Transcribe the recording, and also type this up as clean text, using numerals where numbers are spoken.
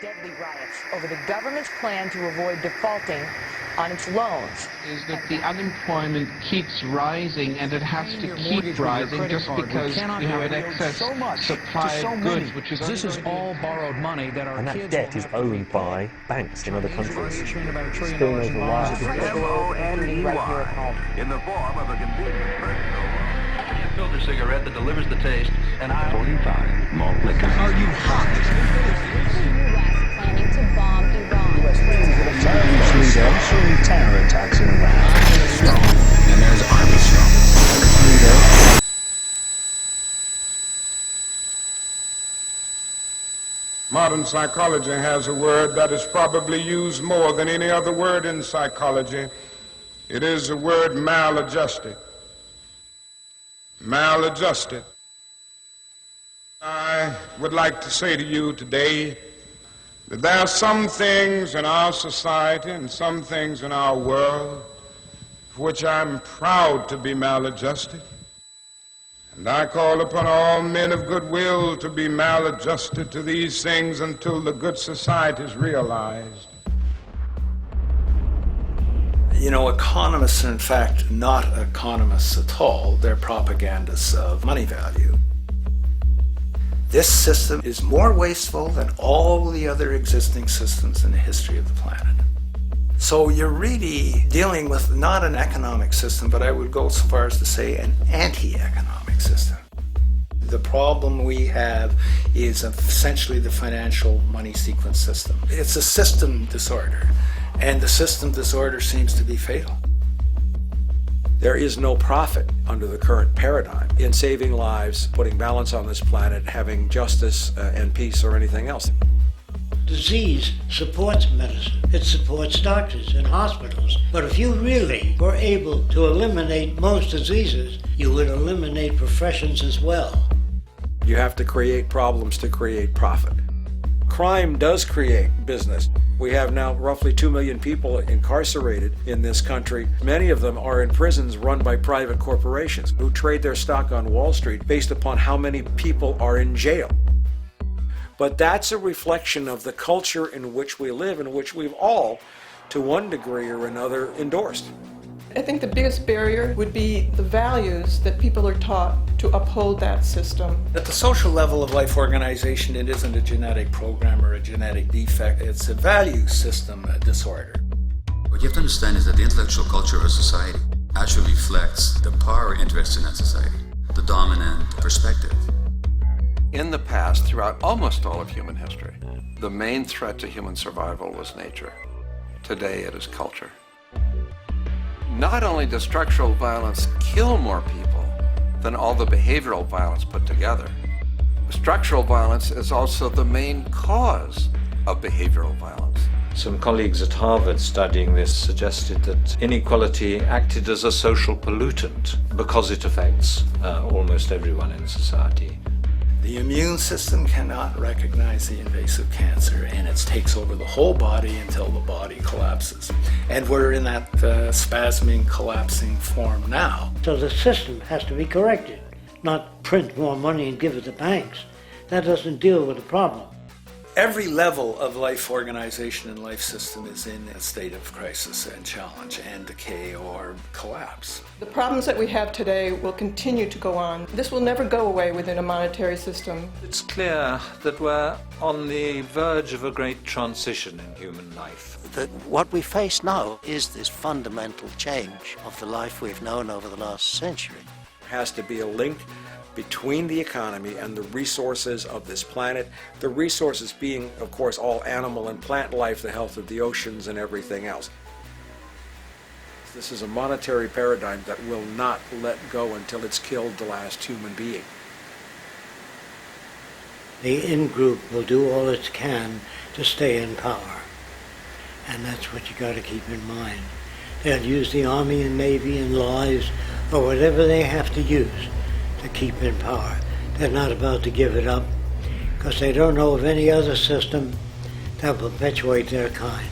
deadly riots over the government's plan to avoid defaulting on its loans. Is that the unemployment keeps rising, and it has to keep rising just because we have an excess supply of goods, which is this is all borrowed money that our and kids that debt is owned by banks in other countries. $1 trillion over wires. M-O-N-E-Y, in the form of a convenient personal loan. Filter cigarette that delivers the taste, and 45 malt liquor. Are you hot? U.S. planning to bomb Iran. Usually terror attacks in Iran. And there's Armstrong. Modern psychology has a word that is probably used more than any other word in psychology. It is the word maladjusted. Maladjusted. I would like to say to you today that there are some things in our society and some things in our world for which I'm proud to be maladjusted. And I call upon all men of goodwill to be maladjusted to these things until the good society is realized. You know, economists are in fact not economists at all. They're propagandists of money value. This system is more wasteful than all the other existing systems in the history of the planet. So you're really dealing with not an economic system, but I would go so far as to say an anti-economic system. The problem we have is essentially the financial money sequence system. It's a system disorder, and the system disorder seems to be fatal. There is no profit under the current paradigm in saving lives, putting balance on this planet, having justice and peace or anything else. Disease supports medicine. It supports doctors and hospitals. But if you really were able to eliminate most diseases, you would eliminate professions as well. You have to create problems to create profit. Crime does create business. We have now roughly 2 million people incarcerated in this country. Many of them are in prisons run by private corporations who trade their stock on Wall Street based upon how many people are in jail. But that's a reflection of the culture in which we live, in which we've all, to one degree or another, endorsed. I think the biggest barrier would be the values that people are taught to uphold that system. At the social level of life organization, it isn't a genetic program or a genetic defect. It's a value system disorder. What you have to understand is that the intellectual culture of a society actually reflects the power interests in that society, the dominant perspective. In the past, throughout almost all of human history, the main threat to human survival was nature. Today it is culture. Not only does structural violence kill more people than all the behavioral violence put together, structural violence is also the main cause of behavioral violence. Some colleagues at Harvard studying this suggested that inequality acted as a social pollutant because it affects almost everyone in society. The immune system cannot recognize the invasive cancer, and it takes over the whole body until the body collapses. And we're in that spasming, collapsing form now. So the system has to be corrected, not print more money and give it to banks. That doesn't deal with the problem. Every level of life organization and life system is in a state of crisis and challenge and decay or collapse. The problems that we have today will continue to go on. This will never go away within a monetary system. It's clear that we're on the verge of a great transition in human life. That what we face now is this fundamental change of the life we've known over the last century. There has to be a link between the economy and the resources of this planet, the resources being, of course, all animal and plant life, the health of the oceans and everything else. This is a monetary paradigm that will not let go until it's killed the last human being. The in-group will do all it can to stay in power. And that's what you got to keep in mind. They'll use the Army and Navy and lies or whatever they have to use to keep in power. They're not about to give it up because they don't know of any other system that will perpetuate their kind.